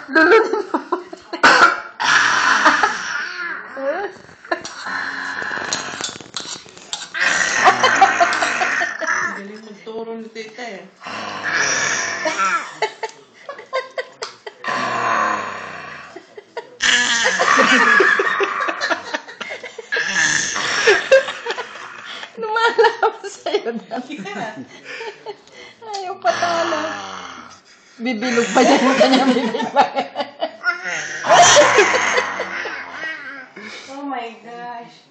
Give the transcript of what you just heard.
Lulunin mo. Galing magturo ni tita eh. Lumalaban sa'yo na. Ayaw patalo. Bibilog pa niya yung kanyang bibig pa. Oh my gosh.